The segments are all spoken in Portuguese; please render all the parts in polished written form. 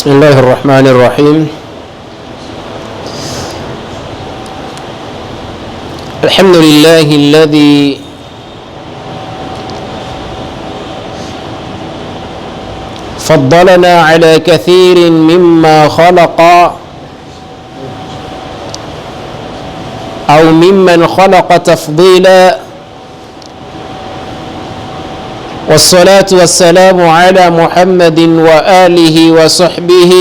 بسم الله الرحمن الرحيم. الحمد لله الذي فضلنا على كثير مما خلق أو ممن خلق تفضيلا، والصلاة والسلام على محمد وآله وصحبه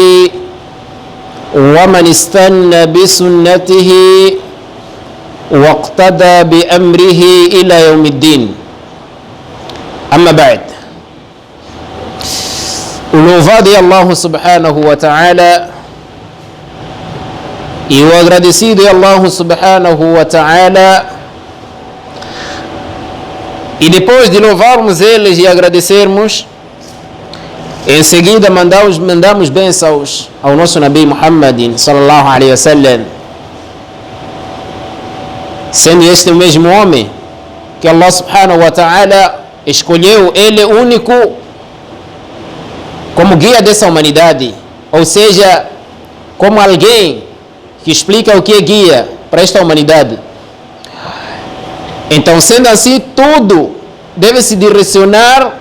ومن استنى بسنته واقتدى بأمره إلى يوم الدين. أما بعد، louvado é Allah subhanahu wa ta'ala e o agradecido é Allah subhanahu wa ta'ala. E depois de louvarmos eles e agradecermos, em seguida mandamos bênçãos ao nosso Nabi Muhammad sallallahu alaihi wasallam, sendo este o mesmo homem que Allah subhanahu wa ta'ala escolheu, ele único, como guia dessa humanidade, ou seja, como alguém que explica o que é guia para esta humanidade. Então, sendo assim, tudo deve se direcionar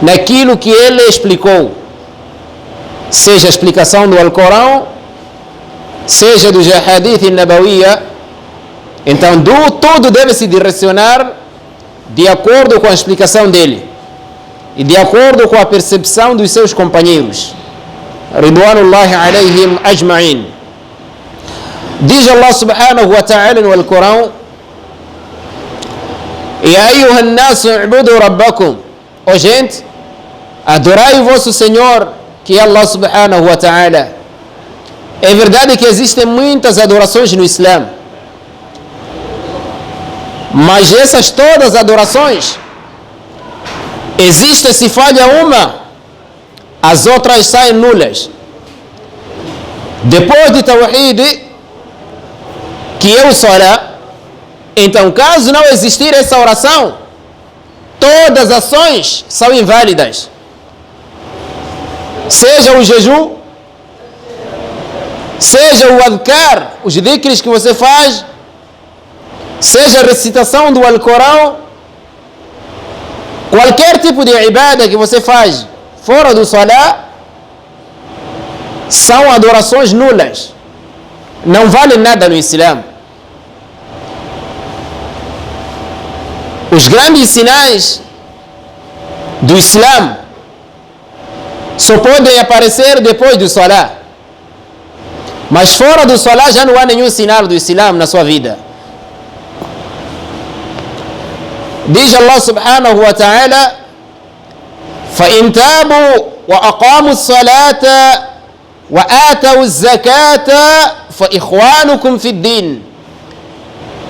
naquilo que ele explicou, seja a explicação do Alcorão, seja do Hadith Nabawiya. Então, tudo deve se direcionar de acordo com a explicação dele e de acordo com a percepção dos seus companheiros, Ridwanullahi alayhim ajma'in. Diz Allah subhanahu wa ta'ala no Alcorão: Ya ayyuhan nasu u'budu rabbakum. Ó gente, adorai o vosso Senhor, que é Allah subhanahu wa ta'ala. É verdade que existem muitas adorações no Islã, mas essas todas adorações, existe, se falha uma, as outras saem nulas. Depois de Tawhid, que é o Salah, então, caso não existir essa oração, todas as ações são inválidas. Seja o jejum, seja o adhkar, os dhikrs que você faz, seja a recitação do Alcorão, qualquer tipo de ibada que você faz fora do Salah, são adorações nulas, não valem nada no Islã. Os grandes sinais do Islã só podem aparecer depois do Salah, mas fora do Salah já não há nenhum sinal do Islã na sua vida. Diz Allah subhanahu wa ta'ala: فَإِنْ تَابُوا وَأَقَامُوا الصَّلَاةَ وَآتَوُا الزَّكَاةَ فَإِخْوَانُكُمْ فِي الدِّينِ.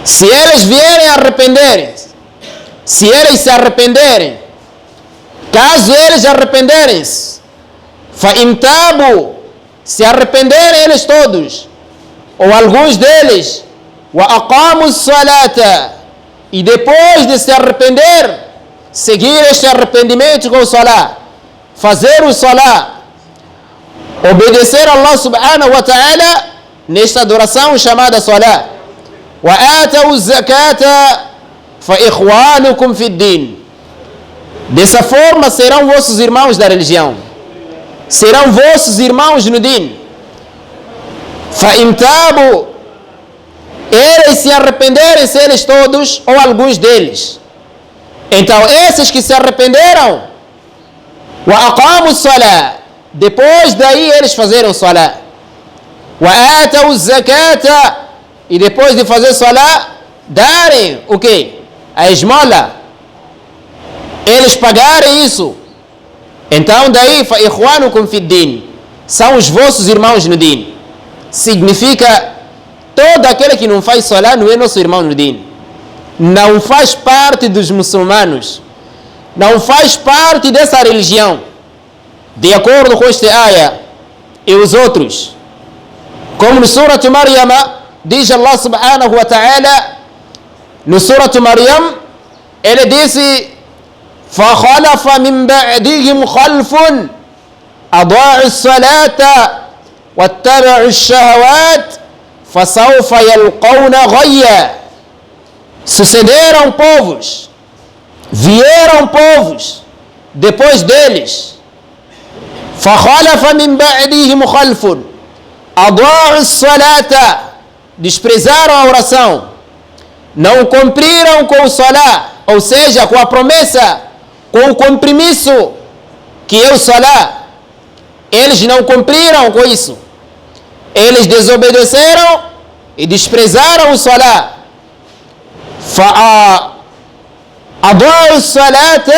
Se eles vierem arrepender, se eles se arrependerem, caso eles arrependerem-se, فَإِنْ تَابُوا, se arrependerem eles todos, ou alguns deles, وَأَقَامُوا الصَّلَاةَ, e depois de se arrepender, seguir este arrependimento com o Salah, fazer o Salah, obedecer a Allah subhanahu wa ta'ala nesta adoração chamada Salah, وَآتَوُا الزَّكَاةَ فَإِخْوَانُكُمْ فِي الدِّينِ. Dessa forma serão vossos irmãos da religião, serão vossos irmãos no Din. فَإِنْ تَابُوا, eles se arrependerem, se eles todos ou alguns deles, então esses que se arrependeram, وَأَقَامُوا الصَّلَاةَ, depois daí eles fazerem Salah, وَآتَوُا الزَّكَاةَ, e depois de fazer Salah, darem o quê? A esmola, eles pagarem isso, então daí فَإِخْوَانُكُمْ فِي الدِّينِ, são os vossos irmãos no Din. Significa, todo aquele que não faz Salah não é nosso irmão no Din, não faz parte dos muçulmanos, não faz parte dessa religião, de acordo com este ayah e os outros. Como no Surat Maryam, diz Allah subhanahu wa ta'ala, no Surat Maryam, ele disse: فَخَلَفَ مِنْ بَعْدِهِمْ خَلْفٌ أضاعوا الصلاة واتبعوا الشهوات فسوف يلقون غيا. Sucederam povos, vieram povos depois deles. فخلف من بعدهم خلف أضاعوا الصلاة, desprezaram a oração, não cumpriram com o salá, ou seja, com a promessa, com o compromisso que é o salá. Eles não cumpriram com isso. Eles desobedeceram e desprezaram o salá. فأضاعوا الصلاة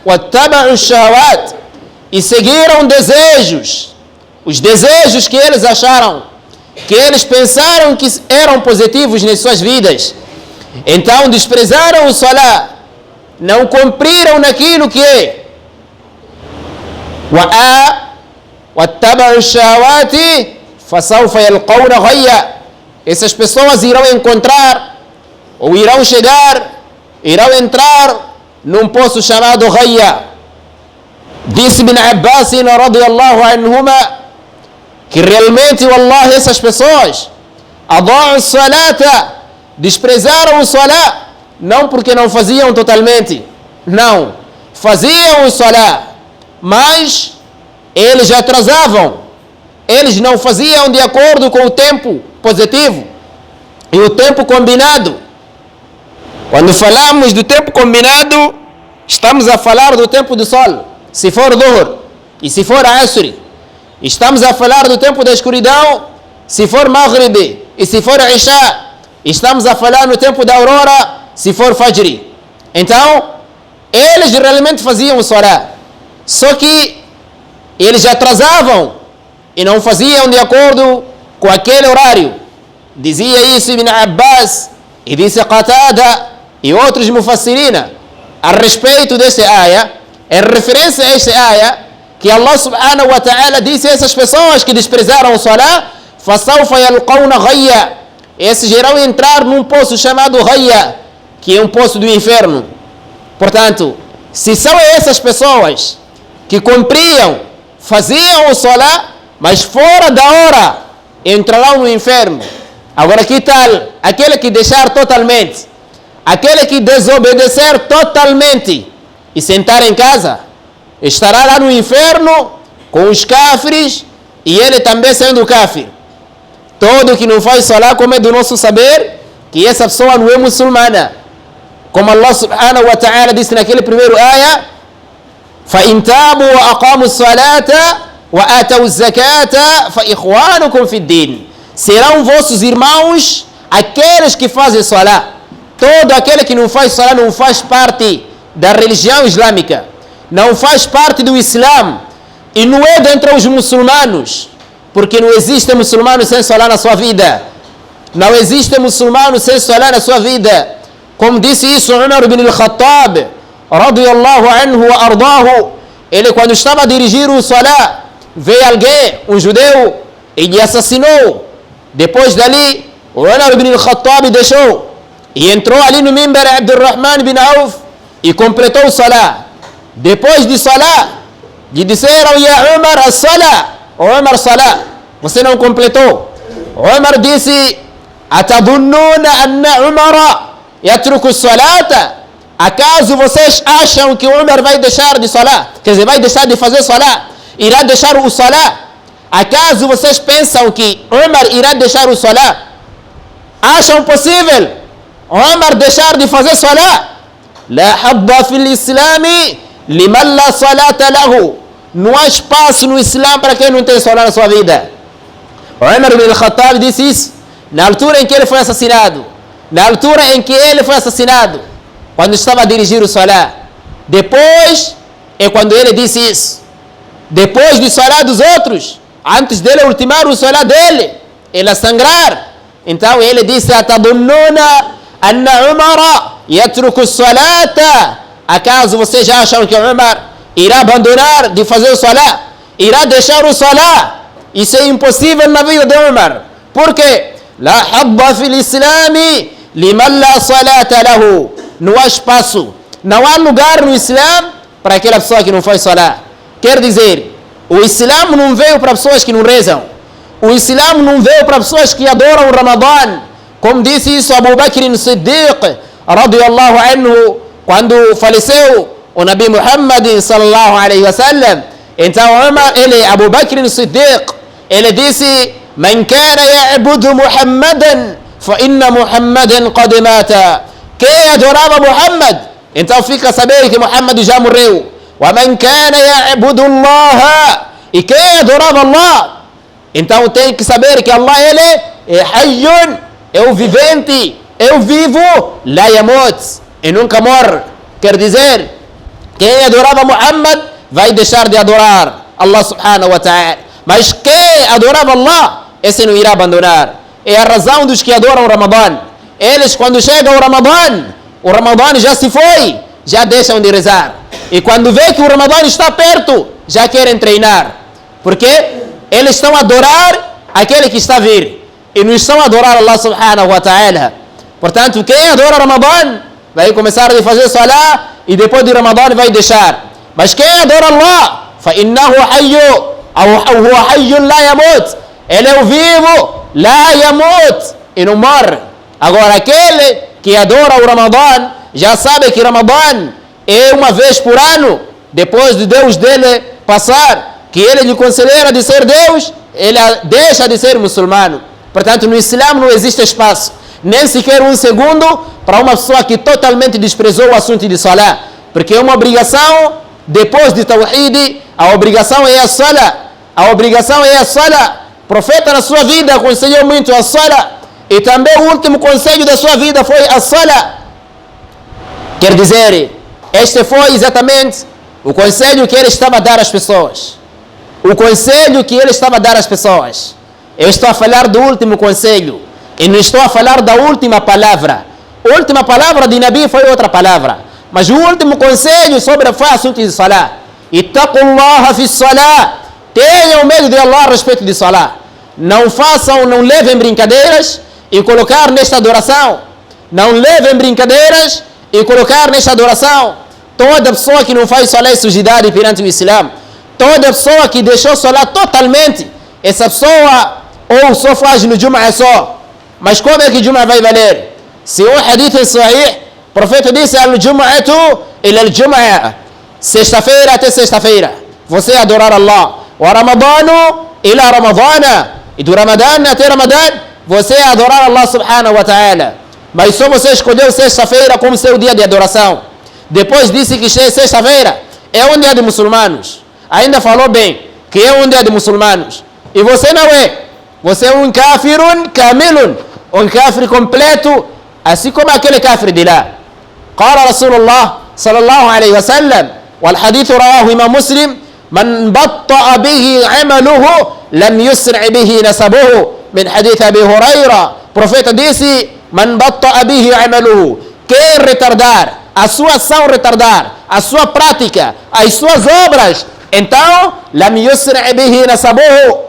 واتبعوا الشهوات, e seguiram desejos, os desejos que eles acharam, que eles pensaram que eram positivos nas suas vidas. Então desprezaram o salá, não cumpriram naquilo que é. واتبعوا الشهوات فسوف يلقون غيا. Essas pessoas irão encontrar, ou irão chegar, irão entrar num poço chamado Ghayya. Disse Ibn Abbas radiyallahu anhuma que realmente, wallahi, essas pessoas ada'u as-salata, desprezaram o salá, não porque não faziam totalmente, não, faziam o salá, mas eles atrasavam, eles não faziam de acordo com o tempo positivo e o tempo combinado. Quando falamos do tempo combinado, estamos a falar do tempo do sol, se for Dhuhr e se for Asr. Estamos a falar do tempo da escuridão, se for Maghrib e se for Isha. Estamos a falar no tempo da aurora, se for Fajr. Então, eles realmente faziam o salá, só que eles atrasavam e não faziam de acordo com aquele horário. Dizia isso Ibn Abbas e disse Qatada e outros mufassirina a respeito desta área, em referência a esta área, que Allah subhanahu wa ta'ala disse a essas pessoas que desprezaram o salá, فَسَوْفَ يَلْقَوْنَ غَيَّ, esses irão entrar num poço chamado Ghayya, que é um poço do inferno. Portanto, se são essas pessoas que cumpriam, faziam o salá, mas fora da hora, entrarão no inferno. Agora que tal aquele que deixar totalmente, aquele que desobedecer totalmente e sentar em casa, estará lá no inferno com os kafirs e ele também sendo kafir. Todo que não faz salá, como é do nosso saber, que essa pessoa não é muçulmana. Como Allah subhanahu wa ta'ala disse naquele primeiro ayah, فَإِنْ تَابُوا وَأَقَامُوا الصَّلَاةَ وَآتَوُا الزَّكَاةَ فَإِخْوَانُكُمْ فِي الدِّينِ, serão vossos irmãos aqueles que fazem salá. Todo aquele que não faz salá não faz parte da religião islâmica, não faz parte do Islã e não é dentre os muçulmanos, porque não existe muçulmano sem salá na sua vida. Não existe muçulmano sem salá na sua vida. Como disse isso Umar ibn al-Khattab radiyallahu anhu wa ardahu, ele quando estava a dirigir o salá, veio alguém, um judeu, e lhe assassinou. Depois dali, Umar ibn al-Khattab deixou e entrou ali no mimbar Abdurrahman bin Auf e completou o salá. Depois de salá, lhe disseram: Ya Umar, as-salá, Umar, salá, você não completou. Umar disse: Atadhunnuna anna Umara yatruku as-salata, acaso vocês acham que Umar vai deixar de salá, quer dizer, vai deixar de fazer salá, irá deixar o salá? Acaso vocês pensam que Umar irá deixar o salá? Acham possível Umar deixar de fazer salá? La hadda fil islami liman la salata lahu, não há espaço no Islã para quem não tem salá na sua vida. Umar ibn al-Khattab disse isso na altura em que ele foi assassinado, quando estava a dirigir o salá. Depois é quando ele disse isso, depois do salá dos outros, antes dele ultimar o salá dele, ele a sangrar. Então ele disse: Atadhunnuna anna Umara yatruku as-salata, acaso vocês acham que Umar irá abandonar de fazer o salá, irá deixar o salá? Isso é impossível na vida de Umar. Por quê? La hadda fil islami liman la salata lahu, não há espaço, não há lugar no Islã para aquela pessoa que não faz salá. Quer dizer, O Islã não veio para pessoas que não rezam. O Islã não veio para pessoas que adoram o Ramadã. Como disse isso Abu Bakr Siddiq, radiyallahu anhu, quando faleceu o Nabi Muhammad sallallahu alaihi wasallam. Então ele, Abu Bakr Siddiq, ele disse: "Man kana ya'budu Muhammadan, fa inna Muhammadan qad mata." Quem adorava Muhammad, então fica a saber que Muhammad já morreu. "Wa man kana ya'budu Allah." E quem adorava Allah, então tem que saber que Allah, ele é Hayyun, é o vivente, é o vivo, la yamut, e nunca morre. Quer dizer, quem adorava Muhammad vai deixar de adorar Allah subhanahu wa ta'ala. Mas quem adorava Allah, esse não irá abandonar. É a razão dos que adoram o Ramadã. Eles, quando chega o Ramadã já se foi, já deixam de rezar. E quando vê que o Ramadã está perto, já querem treinar. Porque eles estão a adorar aquele que está a vir. E não estão a adorar Allah subhanahu wa ta'ala. Portanto, quem adora o Ramadã vai começar a fazer salah e depois de Ramadã vai deixar. Mas quem adora Allah, فَإِنَّهُ حَيُّ أو هو حي لا يموت. Ele é o vivo, la yamut, e não morre. Agora, aquele que adora o Ramadã já sabe que Ramadã é uma vez por ano, depois de Deus dele passar, que ele lhe considera de ser Deus, ele deixa de ser muçulmano. Portanto, no Islã não existe espaço, nem sequer um segundo, para uma pessoa que totalmente desprezou o assunto de salah, porque é uma obrigação, depois de Tawhid, a obrigação é a salah. A obrigação é a salah. O profeta na sua vida aconselhou muito a salah, e também o último conselho da sua vida foi a salah. Quer dizer, este foi exatamente o conselho que ele estava a dar às pessoas. O conselho que ele estava a dar às pessoas. Eu estou a falar do último conselho, e não estou a falar da última palavra. A última palavra de Nabi foi outra palavra, mas o último conselho sobre o assunto de salah. Ittaqullaha fi salah. Tenham medo de Allah a respeito de salah. Não façam, não levem brincadeiras e colocar nesta adoração. Não levem brincadeiras e colocar nesta adoração. Toda pessoa que não faz salah é sujidade perante o Islã. Toda pessoa que deixou salah totalmente, essa pessoa ou só faz no Jum'ah só. Mas como é que Jum'ah vai valer? Se um hadith é sahih, o profeta disse: Al-Jum'atu ila al-Jum'ah. Sexta-feira até sexta-feira você adorar Allah. O Ramadano ila Ramadana. E do Ramadã até Ramadã você adorar Allah subhanahu wa ta'ala. Mas só você escolheu sexta-feira como seu dia de adoração. Depois disse que sexta-feira é um dia de muçulmanos. Ainda falou bem que é um dia de muçulmanos. E você não é. Você é um kafirun kamilun, um kafir completo, assim como aquele kafir de lá. Qala Rasulullah sallallahu alaihi wasallam, wal hadith rawahu Imam Muslim: "Man batta'a bihi 'amaluhu lam yusri' bihi nasabuhu." Min hadith Abi Huraira, o profeta disse: "Man batta'a bihi 'amaluhu." Quem retardar a sua ação, retardar a sua prática, as suas obras, então lam yusri' bihi nasabuhu.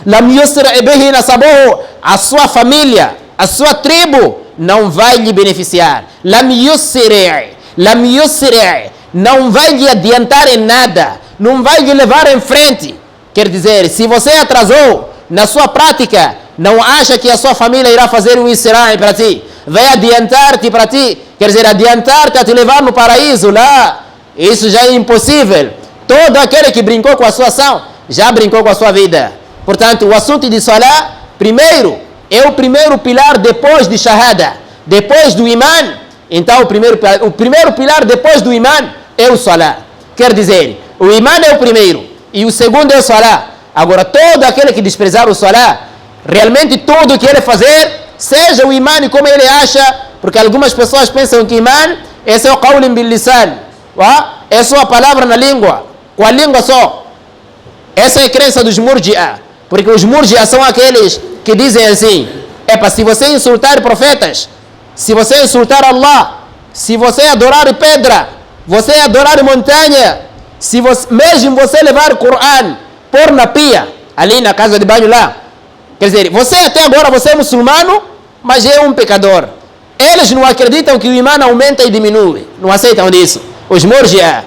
Lam yusri' bihi nasabuhu. A sua família, a sua tribo não vai lhe beneficiar. Lam yusri', não vai lhe adiantar em nada, não vai lhe levar em frente. Quer dizer, se você atrasou na sua prática, não acha que a sua família irá fazer um Israel para ti, vai adiantar-te para ti, quer dizer, adiantar-te a te levar no paraíso lá, isso já é impossível. Todo aquele que brincou com a sua ação, já brincou com a sua vida. Portanto, o assunto de salah, primeiro, é o primeiro pilar depois de shahada, depois do iman. Então, o primeiro pilar depois do iman é o salah. Quer dizer, o iman é o primeiro e o segundo é o salah. Agora, todo aquele que desprezar o salah, realmente tudo que ele fazer, seja o iman como ele acha, porque algumas pessoas pensam que iman, esse é o qawlin bil lisan, é só a palavra na língua, com a língua só. Essa é a crença dos murji'a, porque os murji'a são aqueles que dizem assim: se você insultar profetas, se você insultar Allah, se você adorar pedra, você adorar montanha, se você, mesmo você levar o Coran, pôr na pia, ali na casa de banho lá, quer dizer, você até agora você é muçulmano, mas é um pecador. Eles não acreditam que o imã aumenta e diminui, não aceitam disso. Os murji'a.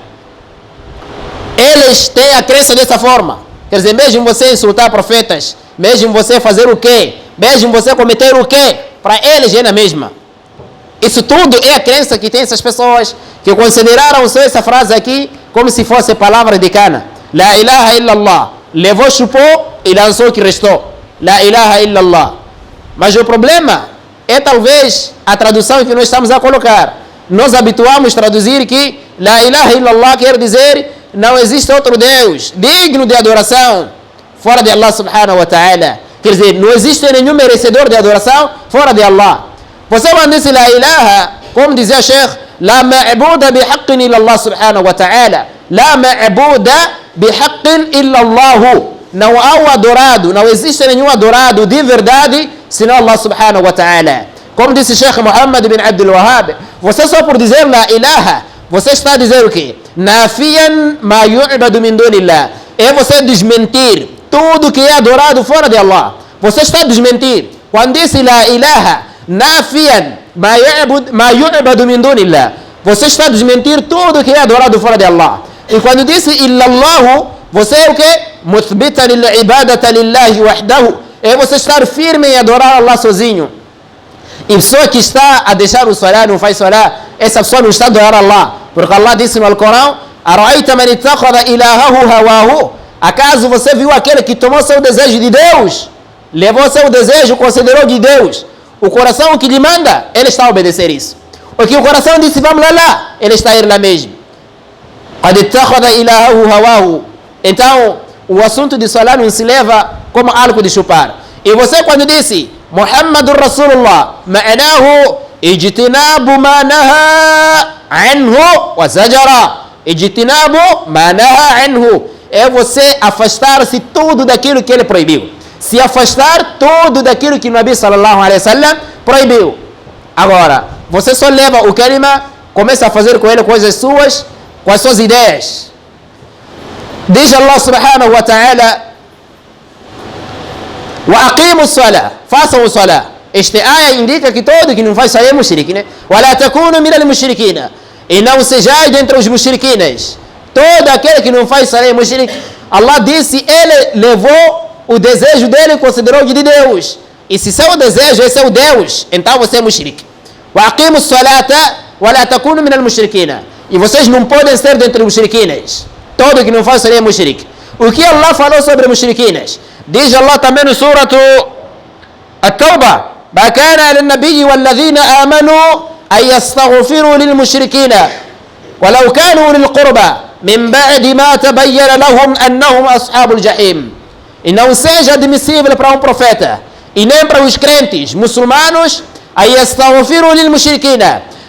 Eles têm a crença dessa forma. Quer dizer, mesmo você insultar profetas, mesmo você fazer o quê? Mesmo você cometer o quê? Para eles é na mesma. Isso tudo é a crença que tem essas pessoas que consideraram só essa frase aqui como se fosse palavra de cana. La ilaha illallah. Levou, chupou e lançou o que restou. La ilaha illallah. Mas o problema é talvez a tradução que nós estamos a colocar. Nós habituamos a traduzir que La ilaha illallah quer dizer não existe outro Deus digno de adoração fora de Allah subhanahu wa ta'ala. Quer dizer, não existe nenhum merecedor de adoração fora de Allah. Você quando diz La ilaha, como dizia o Sheikh, La ma'buda bihaqqin illa Allah subhanahu wa ta'ala. La ma'buda bihaqqin illa Allah. Não há o adorado, não existe nenhum adorado de verdade senão Allah subhanahu wa ta'ala. Como disse Sheikh Muhammad bin Abdul Wahhab, você só por dizer La ilaha, você está a dizer o quê? Nafiyan ma yu'badu min dunillah. É você desmentir tudo que é adorado fora de Allah. Você está a desmentir. Quando disse La ilaha, nafiyan ma yu'badu min dunillah, você está a desmentir tudo que é adorado fora de Allah. E quando disse illallahu, você é o quê? Muthbita lil ibadata lillahi wahdahu. É você estar firme em adorar Allah sozinho. E pessoa que está a deixar o salah, não faz salah, essa pessoa não está a adorar Allah. Porque Allah disse no Alcorão, Ara'aita man ittakhadha ilahahu hawahu. Acaso você viu aquele que tomou seu desejo de Deus? Levou seu desejo, considerou de Deus. O coração que lhe manda, ele está a obedecer isso. O que o coração disse, vamos lá, ele está a ir lá mesmo. Qad ittakhadha ilahahu hawahu. Então, o assunto de salah não se leva como algo de chupar. E você quando disse Muhammadur Rasulullah, ma'nahu ijtinabu ma naha anhu wa zajara. Ijtinabu ma naha anhu. É você afastar-se tudo daquilo que ele proibiu. Se afastar tudo daquilo que o Nabi sallallahu alaihi wasallam proibiu. Agora, você só leva o kalima, começa a fazer com ele coisas suas, com as suas ideias. Diz Allah subhanahu wa ta'ala, wa aqimu salah, façam o salah. Este ayah indica que todo que não faz salah é mushrik, né? Wa la takunu min al-mushrikina. E não sejais dentre os mushrikinas. Todo aquele que não faz salah é mushrik. Allah disse, ele levou o desejo dele e considerou de Deus. E se seu desejo é seu Deus, então você é mushrik. Wa aqimu salata wa la takunu min al-mushrikina. E vocês não podem ser dentre os mushrikinas. Todo que não faz salah é mushrik. O que Allah falou sobre mushrikinas? Diz Allah também no suratu At-Tawbah, ما كان للنبي والذين آمنوا أن يستغفروا للمشركين ولو كانوا للقربى من بعد ما تبين لهم أنهم أصحاب الجحيم. E não seja admissível para um profeta e nem para os crentes muçulmanos أن يستغفروا للمشركين,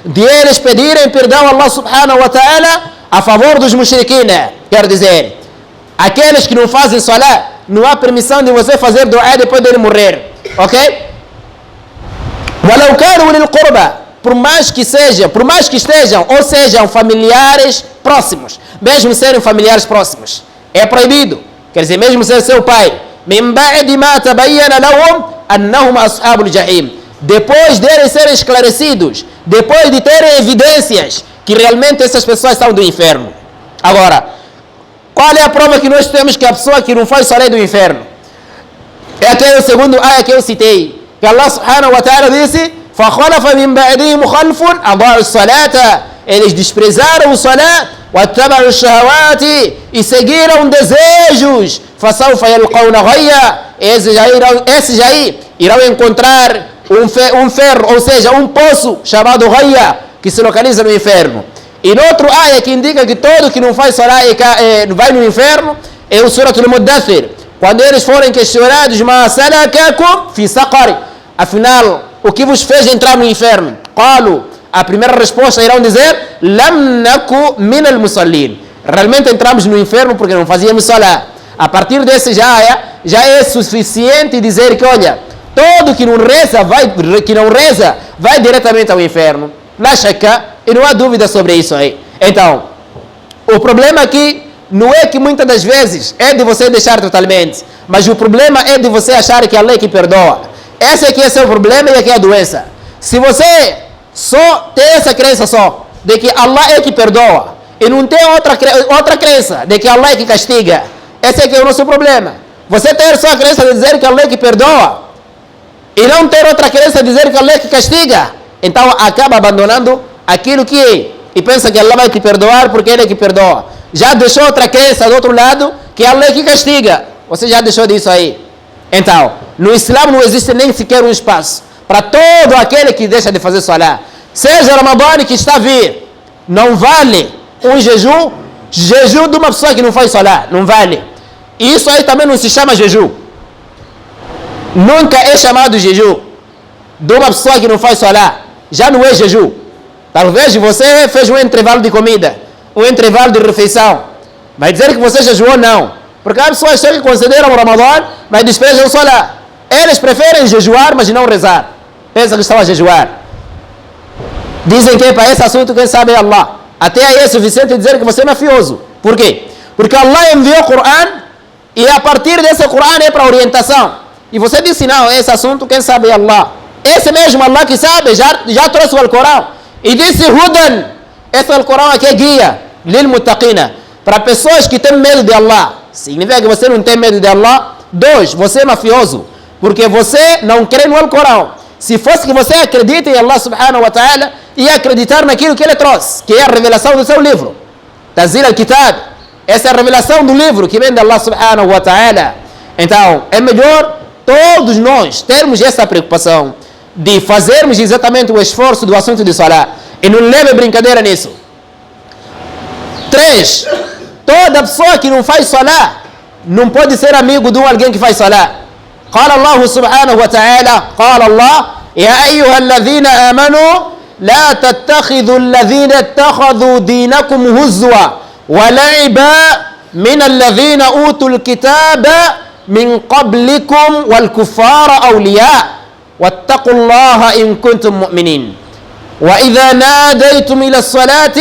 de eles pedirem perdão a Allah subhanahu wa ta'ala a favor dos mushriquina. Quer dizer, aqueles que não fazem salah, não há permissão de você fazer dua depois dele morrer, ok? وَلَوْ كَانُوا لِلْقُرْبَى, por mais que estejam, ou sejam familiares próximos, mesmo serem familiares próximos, é proibido. Quer dizer, mesmo ser seu pai, مِنْ بَعْدِ مَا تَبَيَّنَ لَهُمْ أَنَّهُمْ أَصْحَابُ الْجَحِيمِ, depois deles serem esclarecidos, depois de terem evidências que realmente essas pessoas são do inferno. Agora, qual é a prova que nós temos que a pessoa que não faz salah é do inferno? É aquele segundo ayah que eu citei, que Allah subhanahu wa ta'ala disse, فَخَلَفَ مِنْ بَعْدِهِمْ خَلْفٌ أَضَاعُوا الصَّلَاةَ. Eles desprezaram o salah, وَاتَّبَعُوا الشَّهَوَاتِ, e seguiram desejos, فَسَوْفَ يَلْقَوْنَ غَيًّا. Esses aí irão encontrar um ferro, ou seja, um poço chamado Ghayya, que se localiza no inferno. E no outro ayah que indica que todo que não faz salah vai no inferno, é o Surat al-Muddathir, quando eles forem questionados, مَا سَلَكَكُمْ فِي سَقَرِ, afinal, o que vos fez entrar no inferno? Qalu, a primeira resposta irão dizer, لَمْ نَكُ مِنَ الْمُصَلِّينَ, realmente entramos no inferno porque não fazíamos salah. A partir desse ayah, já é suficiente dizer que, olha, todo que não reza vai diretamente ao inferno. La shakka, e não há dúvida sobre isso aí. Então, o problema aqui não é que muitas das vezes é de você deixar totalmente, mas o problema é de você achar que Allah é que perdoa. Esse aqui é seu problema e aqui é a doença. Se você só tem essa crença só, de que Allah é que perdoa, e não tem outra crença de que Allah é que castiga. Esse é que é o nosso problema. Você ter só a crença de dizer que Allah é que perdoa e não ter outra crença de dizer que Allah é que castiga, então acaba abandonando aquilo que é e pensa que Allah vai te perdoar porque Ele é que perdoa. Já deixou outra crença do outro lado que Allah é que castiga. Você já deixou disso aí. Então, no Islã não existe nem sequer um espaço para todo aquele que deixa de fazer salah. Seja Ramadã que está a vir, não vale um jejum de uma pessoa que não faz salah, não vale. E isso aí também não se chama jejum. Nunca é chamado jejum de uma pessoa que não faz salah. Já não é jejum. Talvez você fez um intervalo de comida, um intervalo de refeição. Vai dizer que você jejuou? Não. Porque há pessoas que consideram o Ramadã, mas desprezam o salah. Eles preferem jejuar, mas não rezar. Pensam que estão a jejuar. Dizem que para esse assunto quem sabe é Allah. Até aí é suficiente dizer que você é mafioso. Por quê? Porque Allah enviou o Corão e a partir desse Corão é para orientação. E você disse, não, esse assunto quem sabe é Allah. Esse mesmo Allah que sabe já trouxe o Alcorão. E disse, Hudan, esse Alcorão aqui é guia, lil muttaqina, para pessoas que têm medo de Allah. Significa que você não tem medo de Allah. 2, você é mafioso, porque você não crê no Alcorão. Se fosse que você acredita em Allah subhanahu wa ta'ala, ia acreditar naquilo que Ele trouxe, que é a revelação do seu livro. Tanzil al-Kitab. Essa é a revelação do livro que vem de Allah subhanahu wa ta'ala. Então, é melhor todos nós termos essa preocupação de fazermos exatamente o esforço do assunto de salah. E não leve brincadeira nisso. 3, toda pessoa que não faz salah não pode ser amigo de alguém que faz salah. قال الله سبحانه وتعالى قال الله يا أيها الذين آمنوا لا تتخذوا الذين اتخذوا دينكم هزوا ولعبا من الذين أوتوا الكتاب من قبلكم والكفار أولياء واتقوا الله إن كنتم مؤمنين وإذا ناديتم إلى الصلاة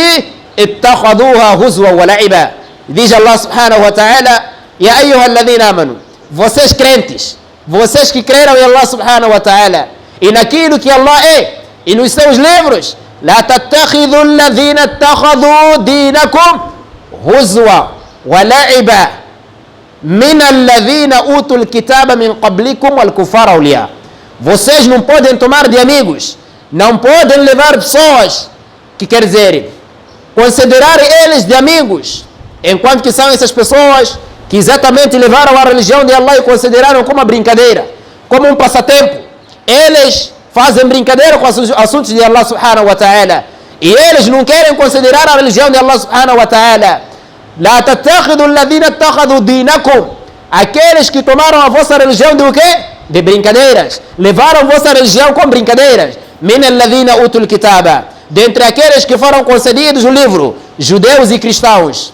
اتخذوها هزوا ولعبا. Diz Allah subhanahu wa ta'ala: يا أيها الذين آمنوا, vocês crentes, vocês que creram em Allah subhanahu wa ta'ala e naquilo que Allah é e nos seus livros, لا تتخذوا الذين اتخذوا دينكم هزوا ولعبا من الذين أوتوا الكتاب من قبلكم والكفار أولياء. Vocês não podem tomar de amigos, não podem levar pessoas que quer dizer considerar eles de amigos, enquanto que são essas pessoas que exatamente levaram a religião de Allah e consideraram como uma brincadeira, como um passatempo. Eles fazem brincadeira com os assuntos de Allah subhanahu wa ta'ala e eles não querem considerar a religião de Allah subhanahu wa ta'ala. La tattakhidhu alladhina ittakhadhu dinakum, aqueles que tomaram a vossa religião de o quê? De brincadeiras, levaram a vossa religião com brincadeiras. Min alladhina utul kitaba, dentre aqueles que foram concedidos o livro, judeus e cristãos.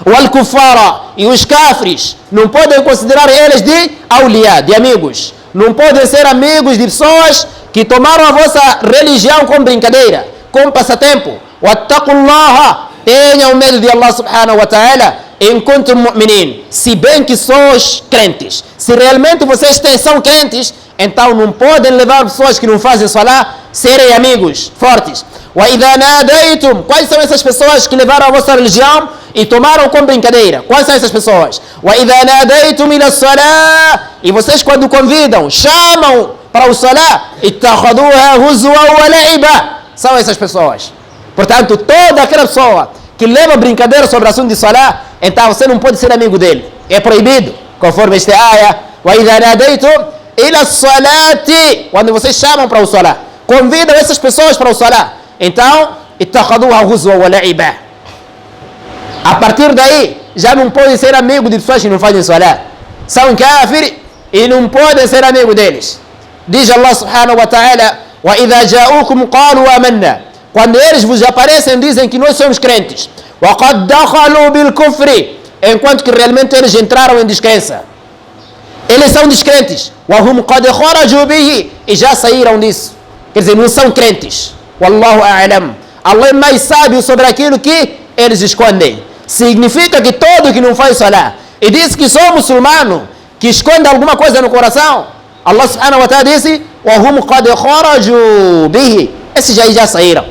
Wal kufara, e os kafres, não podem considerar eles de awliya, de amigos. Não podem ser amigos de pessoas que tomaram a vossa religião com brincadeira, com passatempo. Wattaqullaha, tenham medo de Allah subhanahu wa ta'ala, in kuntum mu'minin, se bem que sois crentes. Se realmente vocês são crentes, então não podem levar pessoas que não fazem salah serem amigos fortes. Wa idha nadaytum, quais são essas pessoas que levaram a vossa religião e tomaram com brincadeira? Quais são essas pessoas? Wa idha nadaytum ila salah, e vocês quando convidam, chamam para o salah, ittakhaduha huzwa wa la'iba, são essas pessoas. Portanto, toda aquela pessoa que leva brincadeira sobre o assunto de salah, então você não pode ser amigo dele. É proibido, conforme esta ayah. Wa idha nadaytum ila salati, quando vocês chamam para o salah, convidam essas pessoas para o salah, então ittakhaduha huzwa wa la'iba. A partir daí, já não pode ser amigo de pessoas que não fazem salah. São kafir e não podem ser amigo deles. Diz Allah subhanahu wa ta'ala: wa idha ja'ukum qalu amanna, quando eles vos aparecem dizem que nós somos crentes. Wa qad dakhalu bil kufri, enquanto que realmente eles entraram em descrença. Eles são descrentes. Wa hum qad kharaju bihi, e já saíram disso. Quer dizer, não são crentes. Wallahu a'lam. Allah é mais sábio sobre aquilo que eles escondem. Significa que todo que não faz salah e diz que sou muçulmano, que esconde alguma coisa no coração, Allah subhanahu wa ta'ala disse: wa hum qad kharaju bihi, esses já saíram.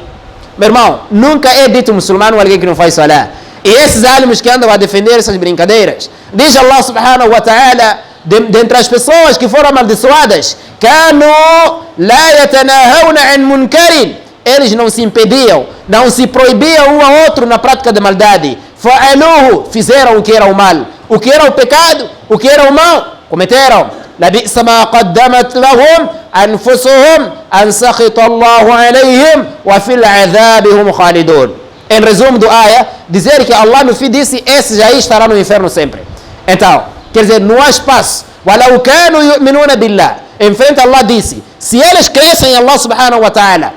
Meu irmão, nunca é dito muçulmano alguém que não faz salah. E esses álamos que andam a defender essas brincadeiras, diz Allah subhanahu wa ta'ala, dentre as pessoas que foram amaldiçoadas, كانوا لا يتناهون عن منكر, eles não se impediam, não se proibiam um ao outro na prática da maldade. فعلوه, fizeram o que era o mal, o que era o pecado, o que era o mal, cometeram. لبئس ما قدمت لهم أنفسهم أن سخط الله عليهم وفي العذاب هم خالدون. Em resumo do ayah, dizer que Allah no fim disse, esses aí estarão no inferno sempre. Então, quer dizer, não há espaço. وَلَوْ كَانُوا يُؤْمِنُونَ بِاللَّهِ, em frente Allah disse, se eles crescem em Allah subhanahu wa ta'ala,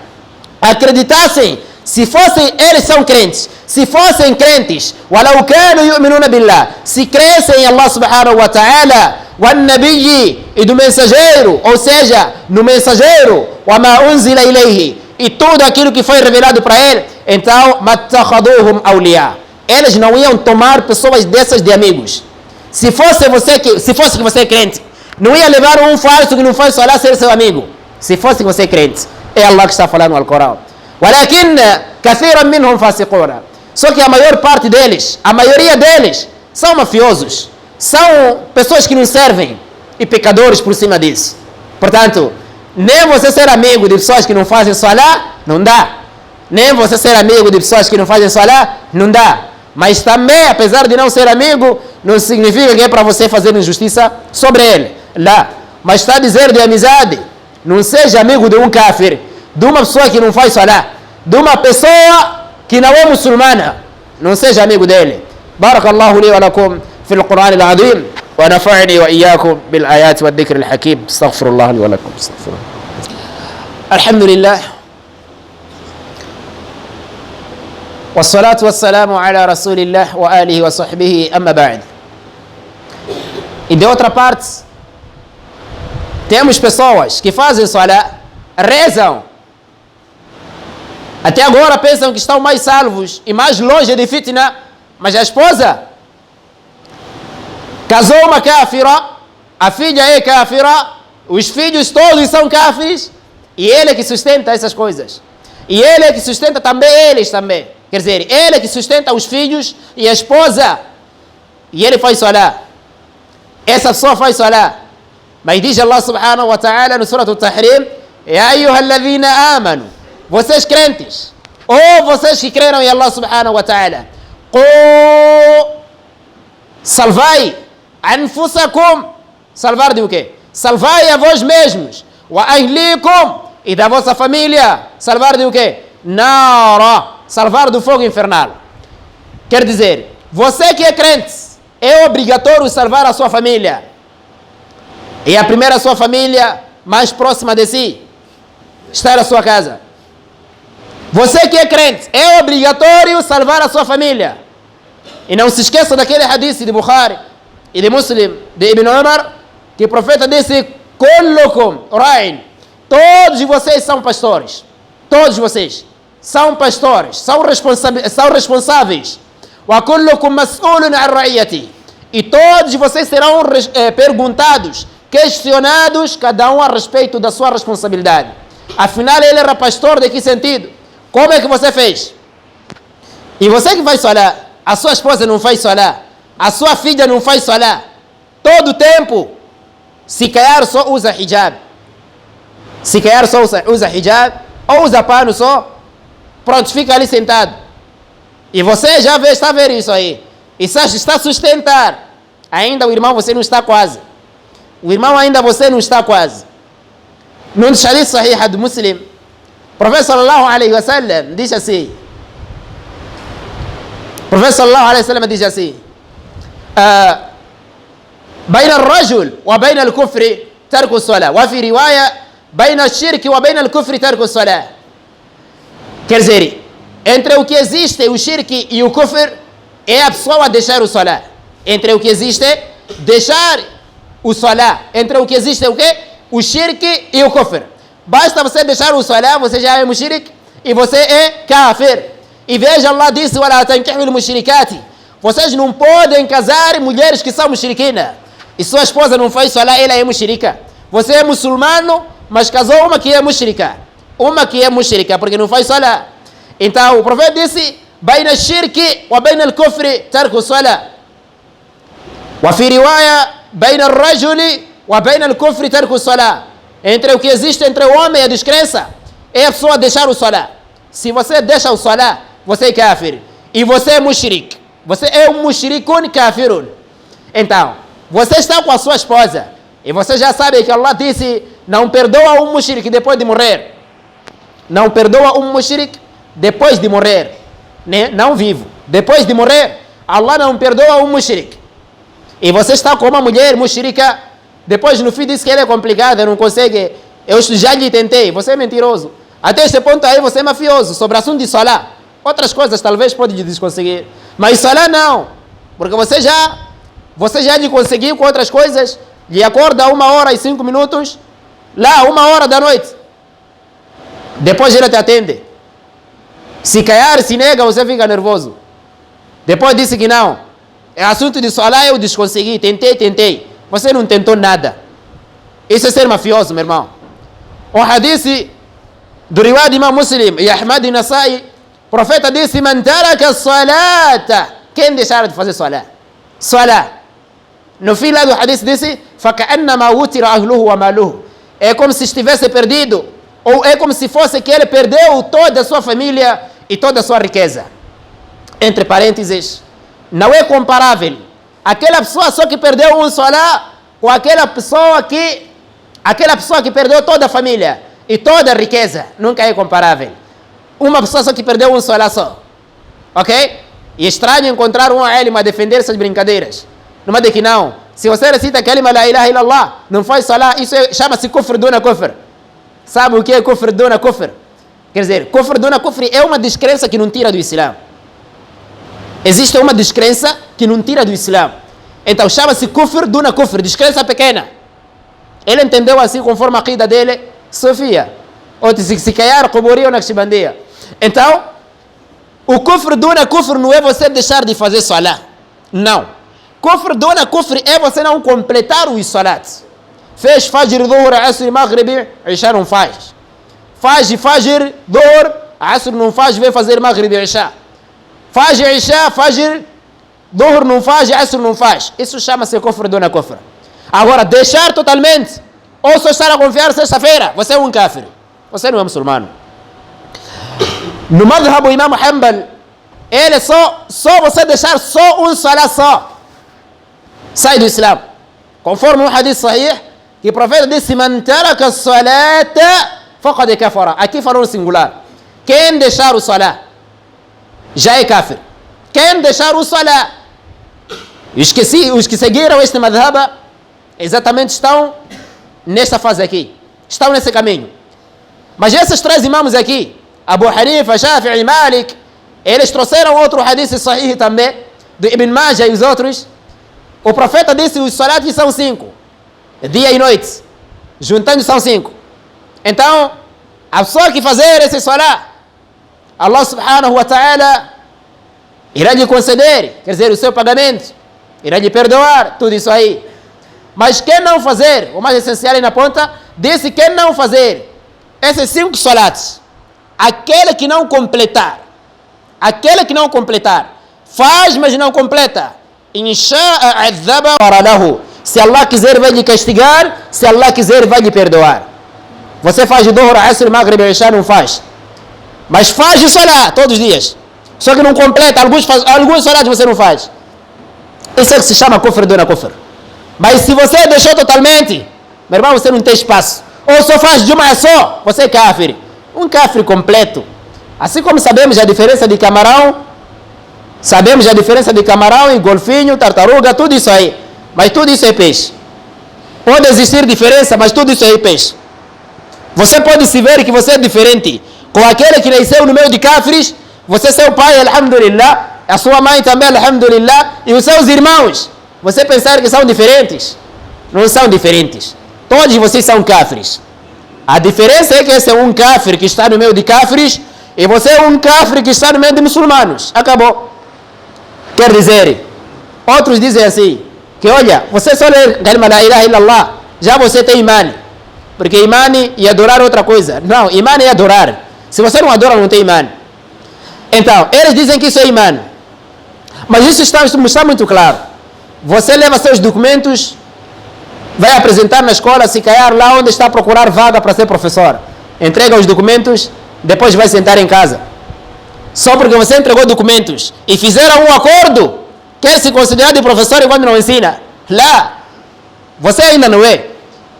acreditassem, se fossem, eles são crentes, se fossem crentes, وَلَوْ كَانُوا يُؤْمِنُونَ بِاللَّهِ, se crescem em Allah subhanahu wa ta'ala, وَالنَّبِيِّ, e do mensageiro, ou seja, no mensageiro, وَمَا أُنزِلَ إِلَيْهِ, e tudo aquilo que foi revelado para ele, então, مَتَّخَذُوهُمْ أَوْلِيَاءَ, eles não iam tomar pessoas dessas de amigos. Se fosse que você é crente, não ia levar um falso que não faz salah ser seu amigo. Se fosse que você é crente, é Allah que está falando no Alcorão. وَلَكِنَّ كَثِيرًا مِنْهُمْ فَاسِقُونَ, só que a maior parte deles, a maioria deles, são mafiosos, são pessoas que não servem e pecadores por cima disso. Portanto, nem você ser amigo de pessoas que não fazem salah, não dá. Nem você ser amigo de pessoas que não fazem salah, não dá. Mas também, apesar de não ser amigo, não significa que é para você fazer injustiça sobre ele. Lá. Mas está a dizer de amizade, não seja amigo de um kafir, de uma pessoa que não faz salah, de uma pessoa que não é muçulmana, não seja amigo dele. Barakallahu li wa lakum fi al-Qur'an al-azim wa nafa'ani wa iyyakum bil ayati wa dhikr al-hakim. Astaghfirullah li wa lakum. Alhamdulillah. والصلاة والسلام على رسول الله وآله وصحبه أما بعد. E de outra parte, temos pessoas que fazem salah, rezam, até agora pensam que estão mais salvos e mais longe de fitna, mas a esposa casou uma kafira, a filha é kafira, os filhos todos são kafirs, e ele é que sustenta essas coisas. E ele é que sustenta também eles também. Quer dizer, ele é que sustenta os filhos e a esposa. E ele faz salah. Essa pessoa faz salah. Mas diz Allah subhanahu wa ta'ala no Surah Al-Tahrim, Ya ayyuhalladhina amanu, vocês crentes, ou vocês que creram em Allah subhanahu wa ta'ala, salvai anfusakum, salvar de o quê? Salvai a vós mesmos, wa ahlikum, e da vossa família, salvar de o quê? Nara, salvar do fogo infernal. Quer dizer, você que é crente, é obrigatório salvar a sua família. E a primeira sua família mais próxima de si está na sua casa. Você que é crente, é obrigatório salvar a sua família. E não se esqueça daquele hadith de Bukhari e de Muslim, de Ibn Umar, que o profeta disse, Kullukum ra'in, todos vocês são pastores. Todos vocês são pastores, são responsáveis. Wa kullukum mas'ulun an ra'iyati, e todos vocês serão perguntados, questionados, cada um a respeito da sua responsabilidade. Afinal, ele era pastor, de que sentido? Como é que você fez? E você que faz salah, a sua esposa não faz salah, a sua filha não faz salah, todo o tempo, se calhar só usa hijab. Se calhar só usa hijab, ou usa pano só, pronto, fica ali sentado. E você já está a ver isso aí. E está a sustentar. Ainda o irmão você não está quase. O irmão ainda você não está quase. Num hadith sahih do Muslim, o profeta sallallahu alaihi wasallam diz assim. O profeta sallallahu alaihi wasallam diz assim. بين الرجل وبين الكفر ترك الصلاة وفي رواية بين الشرك وبين الكفر ترك الصلاة. Quer dizer, entre o que existe o shirk e o kufr é a pessoa deixar o salah. Entre o que existe, deixar o salah. Entre o que existe o quê? O shirk e o kufr. Basta você deixar o salah, você já é mushrik e você é kafir. E veja, Allah disse, وَلَا تَنْكِحُوا الْمُشْرِكَاتِ, vocês não podem casar mulheres que são mushrikina. E sua esposa não faz salah, ela é mushrika. Você é muçulmano, mas casou uma que é mushrika. Uma que é mushrika, porque não faz salah. Então o profeta disse: بين الشرك وبين الكفر ترك الصلاة. وفي رواية بين الرجل وبين الكفر ترك الصلاة. Entre o que existe entre o homem e a descrença é a pessoa deixar o salah. Se você deixa o salah, você é kafir. E você é mushrik. Você é um mushrikun kafirun. Então, você está com a sua esposa e você já sabe que Allah disse: não perdoa um mushrik depois de morrer. Não perdoa um mushrik depois de morrer. Não vivo. Depois de morrer, Allah não perdoa um mushrik. E você está com uma mulher mushrika, depois no fim diz que ela é complicada, não consegue. Eu já lhe tentei. Você é mentiroso. Até esse ponto aí você é mafioso. Sobre assunto de salah. Outras coisas talvez pode lhe desconseguir. Mas salah não. Porque você já lhe conseguiu com outras coisas. Lhe acorda 1h05, lá 1h da noite. Depois ele te atende. Se calhar, se nega, você fica nervoso. Depois disse que não. É assunto de salah, eu desconsegui. Tentei. Você não tentou nada. Isso é ser mafioso, meu irmão. O hadith do riwayat de Imam Muslim e Ahmad e Nasai, o profeta disse: man taraka salata. Quem deixar de fazer salah? Salah. No fim lá do hadith disse: فَكَأَنَّمَا وُتِرَ أَهْلُهُ وَمَالُهُ. É como se estivesse perdido, ou é como se fosse que ele perdeu toda a sua família e toda a sua riqueza. Entre parênteses, não é comparável aquela pessoa só que perdeu um salah com aquela pessoa que perdeu toda a família e toda a riqueza. Nunca é comparável. Uma pessoa só que perdeu um salah só. Ok? E é estranho encontrar um alim a defender essas brincadeiras. Numa de que não. Se você recita a kalima la ilaha illallah, não faz salah, isso chama-se kufr duna kufr. Sabe o que é kufr duna kufr? Quer dizer, kufr duna kufr é uma descrença que não tira do Islã. Existe uma descrença que não tira do Islã. Então chama-se kufr duna kufr, descrença pequena. Ele entendeu assim conforme a aqida dele, Sofia. Ou se calhar, Quburi ou Naqshbandiya. Então, o kufr duna kufr não é você deixar de fazer salah. Não. Kufr duna kufr é você não completar o salat. Fez fajr, dhuhr, asr, maghrib, isha não faz. Faz fajr, dhuhr, asr não faz, vem fazer maghrib e isha. Faz isha, fajr, dhuhr não faz, asr não faz. Isso chama-se kufr duna kufr. Agora, deixar totalmente, ou só estar a confiar sexta-feira, você é um kafir. Você não é muçulmano. No madhhab Imam Hanbal, ele só você deixar só um salah só, sai do Islã. Conforme um hadith sahih, que o profeta disse: man taraka salata faqad kafara. Aqui falou no singular. Quem deixar o salah já é kafir. Quem deixar o salah. Os que seguiram este madhhab exatamente estão nesta fase aqui. Estão nesse caminho. Mas esses três imãos aqui, Abu Hanifa, Shafi'i e Malik, eles trouxeram outro hadith sahih também, do Ibn Majah e os outros. O profeta disse: os salatos são 5, dia e noite, juntando são 5. Então, a pessoa que fazer esse salat, Allah subhanahu wa ta'ala irá lhe conceder, quer dizer, o seu pagamento, irá lhe perdoar, tudo isso aí. Mas quem não fazer, o mais essencial aí na ponta, disse: quem não fazer esses 5 salats, aquele que não completar, faz, mas não completa, se Allah quiser vai lhe castigar, se Allah quiser vai lhe perdoar. Você faz dhuhr, asr, maghrib e isha, não faz, mas faz o salat todos os dias, só que não completa, alguns salats você não faz. Isso é que se chama kufr duna kufr. Mas se você deixou totalmente, meu irmão, você não tem espaço. Ou só faz Jum'ah só, você é kafir. Um kafir completo. Assim como sabemos a diferença de camarão, e golfinho, tartaruga, tudo isso aí. Mas tudo isso é peixe. Pode existir diferença, mas tudo isso aí é peixe. Você pode se ver que você é diferente com aquele que nasceu no meio de kafirs. Você, seu pai, alhamdulillah, a sua mãe também, alhamdulillah, e os seus irmãos. Você pensar que são diferentes? Não são diferentes. Todos vocês são kafirs. A diferença é que esse é um kafir que está no meio de kafirs e você é um kafir que está no meio de muçulmanos. Acabou. Quer dizer, outros dizem assim, que olha, você só lê kalima la ilaha illallah, já você tem iman. Porque iman é adorar outra coisa. Não, iman é adorar. Se você não adora, não tem iman. Então, eles dizem que isso é imã. Mas isso está muito claro. Você leva seus documentos, vai apresentar na escola, se calhar lá onde está a procurar vaga para ser professor. Entrega os documentos, depois vai sentar em casa. Só porque você entregou documentos e fizeram um acordo, quer se considerar de professor enquanto não ensina. Lá, você ainda não é.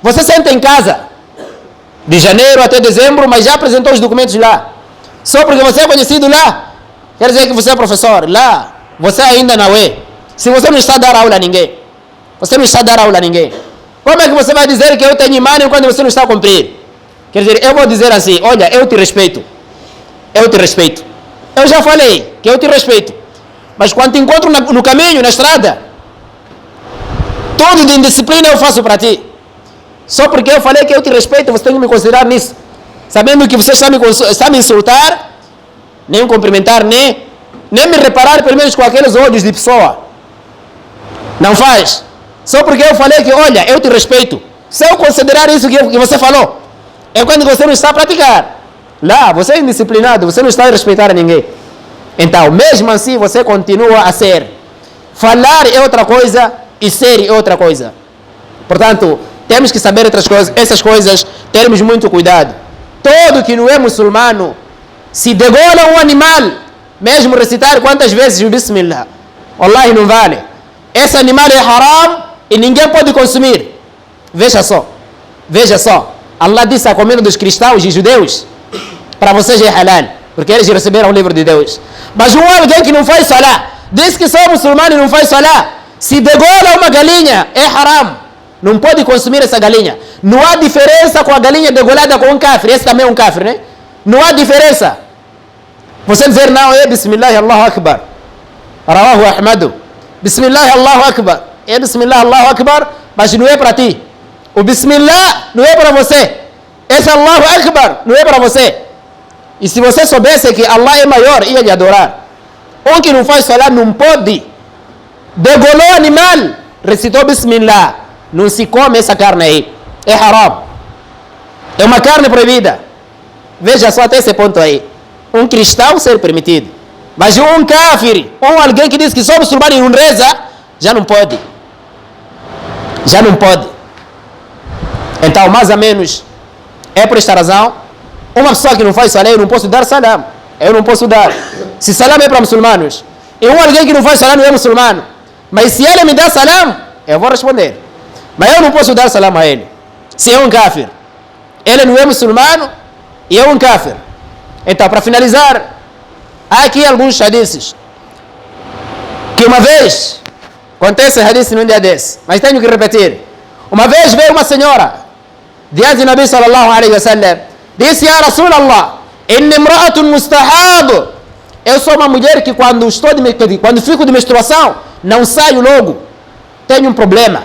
Você senta em casa, de janeiro até dezembro, mas já apresentou os documentos lá. Só porque você é conhecido lá, quer dizer que você é professor. Lá, você ainda não é. Se você não está a dar aula a ninguém, você não está a dar aula a ninguém, como é que você vai dizer que eu tenho imã quando você não está a cumprir? Quer dizer, eu vou dizer assim, olha, eu te respeito. Eu te respeito. Eu já falei que eu te respeito. Mas quando te encontro no caminho, na estrada, tudo de indisciplina eu faço para ti. Só porque eu falei que eu te respeito, você tem que me considerar nisso. Sabendo que você está me insultar, nem me cumprimentar, nem me reparar pelo menos com aqueles olhos de pessoa. Não faz. Só porque eu falei que, olha, eu te respeito. Se eu considerar isso que você falou, é quando você não está a praticar. Lá, você é indisciplinado, você não está a respeitar a ninguém. Então, mesmo assim, você continua a ser. Falar é outra coisa e ser é outra coisa. Portanto, temos que saber essas coisas, termos muito cuidado. Todo que não é muçulmano, se degola um animal, mesmo recitar quantas vezes o Bismillah, wallahi não vale. Esse animal é haram e ninguém pode consumir. Veja só. Allah disse a comida dos cristãos e judeus, para vocês é halal, porque eles receberam o livro de Deus. Mas alguém que não faz salah, diz que só muçulmano e não faz salah, se degola uma galinha, é haram. Não pode consumir essa galinha. Não há diferença com a galinha degolada com um kafir. Esse também é um kafir, né? Não há diferença. Você dizer não, é Bismillah, Allahu Akbar. Rawahu Ahmadu. Bismillah, Allahu Akbar. É Bismillah, Allahu Akbar, mas não é para ti. O Bismillah não é para você. Esse Allahu Akbar não é para você. E se você soubesse que Allah é maior, ia lhe adorar. Um que não faz salah não pode. Degolou o animal, recitou Bismillah. Não se come essa carne aí. É haram. É uma carne proibida. Veja só até esse ponto aí. Um cristão ser permitido. Mas um kafir, ou alguém que diz que só muçulmano e não reza, já não pode. Já não pode. Então, mais ou menos, é por esta razão, uma pessoa que não faz salam, eu não posso dar salam. Eu não posso dar. Se salam é para muçulmanos, e alguém que não faz salam não é muçulmano, mas se ele me dá salam, eu vou responder. Mas eu não posso dar salam a ele. Se é um kafir, ele não é muçulmano e é um kafir. Então, para finalizar, há aqui alguns hadiths que uma vez, acontece hadith num dia desse, mas tenho que repetir. Uma vez veio uma senhora diante do Nabi sallallahu alaihi wasallam, disse: Ya Rasulallah, inni imra'atun mustahad. Eu sou uma mulher que quando fico de menstruação, não saio logo. Tenho um problema.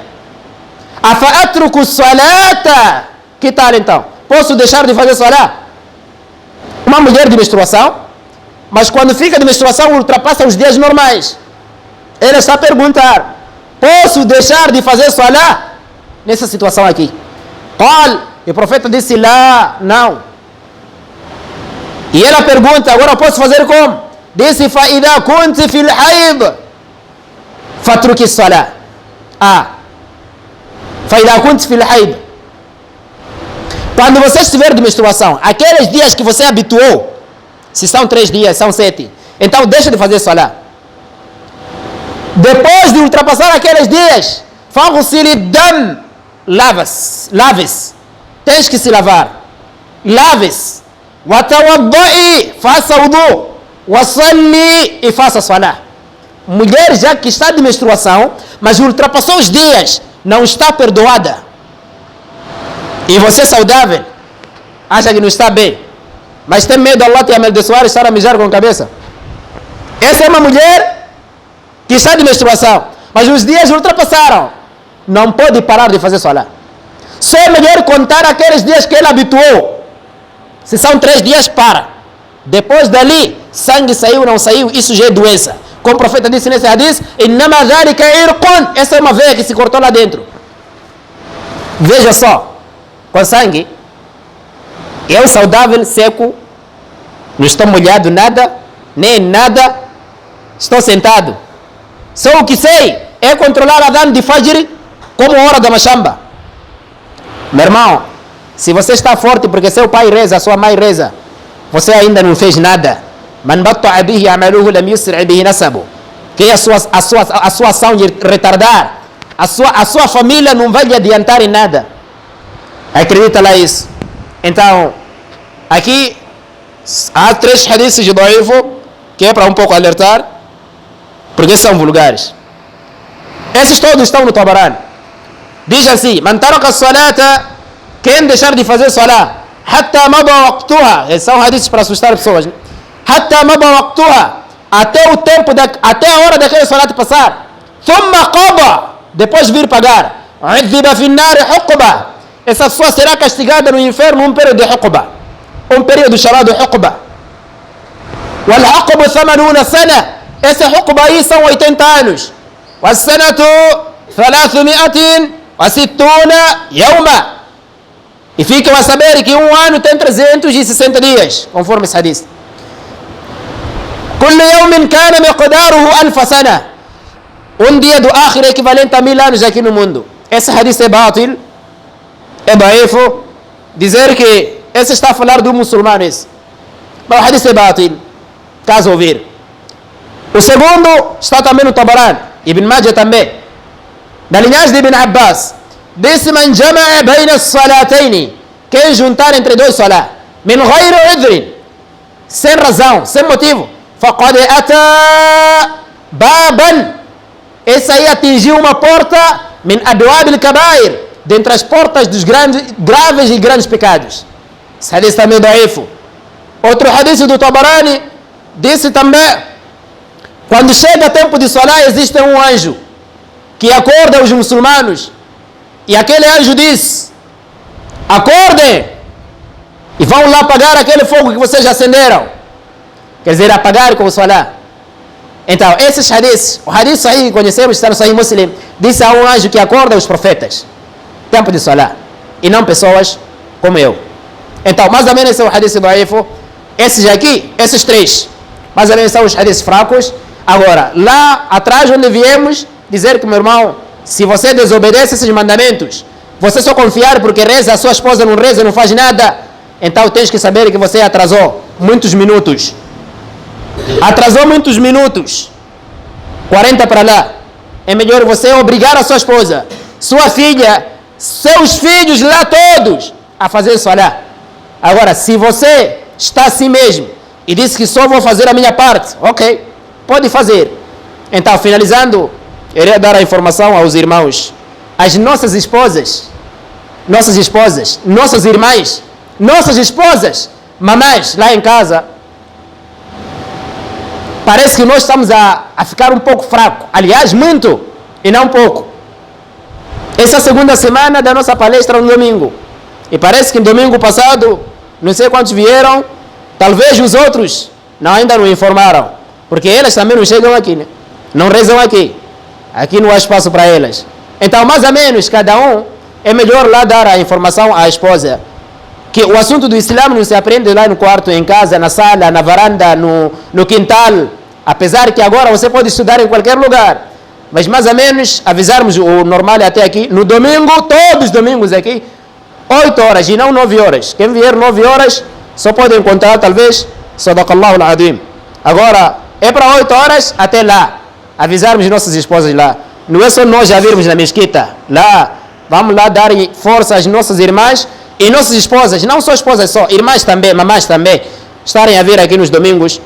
Afa atruku salata. Que tal então? Posso deixar de fazer salat? Uma mulher de menstruação, mas quando fica de menstruação ultrapassa os dias normais. Ela está a perguntar: posso deixar de fazer salat nessa situação aqui? E o profeta disse: lá, não. E ela pergunta: agora posso fazer como? Disse: fa idha kunti fil haid fatruki salat. Fa idha kunti fil haid. Quando você estiver de menstruação, aqueles dias que você habituou, se são 3 dias, são 7, então deixa de fazer salat. Depois de ultrapassar aqueles dias, faghsili dam, laves, tens que se lavar, laves, watawaddai, faça wudu, wasalli, e faça salat. Mulher já que está de menstruação, mas ultrapassou os dias, não está perdoada. E você saudável, acha que não está bem, mas tem medo de Allah te amaldiçoar e estar a mijar com a cabeça. Essa é uma mulher que está de menstruação, mas os dias ultrapassaram, não pode parar de fazer salat. Só é melhor contar aqueles dias que ela habituou. Se são 3 dias, para. Depois dali, sangue saiu ou não saiu, isso já é doença. Como o profeta disse nesse hadith, innama dhalika irqun. Essa é uma veia que se cortou lá dentro. Veja só, com sangue, eu saudável, seco, não estou molhado, nada, nem nada, estou sentado. Só o que sei é controlar a adhan de Fajr como hora da machamba. Meu irmão, se você está forte porque seu pai reza, sua mãe reza, você ainda não fez nada. Man batta'a bihi amaluhu lam yusri' bihi nasabu. Que a sua ação de retardar, a sua família não vai lhe adiantar em nada. Acredita lá isso. Então, aqui há 3 hadiths de Da'ifu, que é para um pouco alertar, porque são vulgares. Esses todos estão no Tabarani. Diz assim: Man taraka salata, quem deixar de fazer salat, hatta mada waqtuha, são hadiths para assustar pessoas, né? Hatta mada waqtuha, até o tempo, até a hora daquele salat passar, thumma qada, depois vir pagar, udhiba fi nnari huqba, essa pessoa será castigada no inferno um período de huqba, um período chamado huqba. Wal huqbu 80 sana, esse huqba aí são 80 anos. Was sanatu 360 yawma, e ficam a saber que um ano tem 360 dias, conforme esse hadith. Kullu yawmin kana miqdaruhu alf sana, um dia do akhir é equivalente a 1000 anos aqui no mundo. Esse hadith é batil, é daifo. Dizer que esse está a falar do muçulmano, esse. Mas o hadith é batil, caso ouvir. O segundo está também no Tabarani, Ibn Majah também, da linhagem de Ibn Abbas. Disse: Man jama'a bayna as-salatayn, quem juntar entre 2 salat, min ghayri udhrin, sem razão, sem motivo, faqad ata baban, esse aí atingiu uma porta, min adwab al-kabair, dentre as portas dos graves e grandes pecados. Esse hadith também daifo. Outro hadith do Tabarani disse também: quando chega tempo de salat, existe um anjo que acorda os muçulmanos, e aquele anjo diz: acordem e vão lá apagar aquele fogo que vocês acenderam. Quer dizer, apagar com o salat. Então, esses hadiths, o hadith sahih que conhecemos, está no Sahih Muslim, diz a um anjo que acorda os profetas, tempo de salat, e não pessoas como eu. Então, mais ou menos esse é o hadith daifo. Esses aqui, esses 3, mais ou menos são os hadiths fracos. Agora, lá atrás onde viemos, dizer que, meu irmão, se você desobedece esses mandamentos, você só confiar porque reza, a sua esposa não reza, não faz nada, então tens que saber que você atrasou muitos minutos. Atrasou muitos minutos. 40 para lá. É melhor você obrigar a sua esposa, sua filha, seus filhos lá todos a fazer salat. Agora, se você está assim mesmo e disse que só vou fazer a minha parte, ok, pode fazer. Então, finalizando, eu iria dar a informação aos irmãos: as nossas esposas, nossas irmãs, nossas esposas, mamães lá em casa, parece que nós estamos a ficar um pouco fraco. Aliás, muito e não pouco. Essa é a segunda semana da nossa palestra no domingo, e parece que no domingo passado, não sei quantos vieram, talvez os outros ainda não informaram, porque elas também não chegam aqui, né? Não rezam aqui. Aqui não há espaço para elas. Então, mais ou menos, cada um, é melhor lá dar a informação à esposa que o assunto do Islã não se aprende lá no quarto, em casa, na sala, na varanda, no quintal. Apesar que agora você pode estudar em qualquer lugar, mas mais ou menos avisarmos o normal até aqui, no domingo, todos os domingos aqui, 8 horas e não 9 horas. Quem vier 9 horas só pode encontrar talvez Sadaqallahu al-Adim. Agora é para 8 horas até lá, avisarmos nossas esposas lá. Não é só nós já virmos na mesquita lá, vamos lá dar força às nossas irmãs e nossas esposas, não só esposas só, irmãs também, mamães também, estarem a vir aqui nos domingos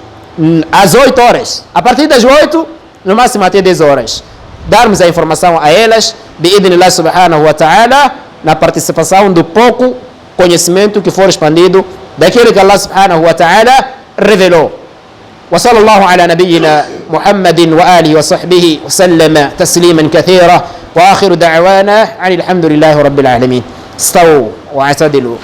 às 8 horas, a partir das 8, no máximo até 10 horas, darmos a informação a elas, bi'idhnillah subhanahu wa ta'ala, na participação do pouco conhecimento que for expandido daquilo que Allah subhanahu wa ta'ala revelou. وصلى الله على نبينا محمد وآله وصحبه وسلم تسليما كثيرا وآخر دعوانا عن الحمد لله رب العالمين. استووا واعتدلوا.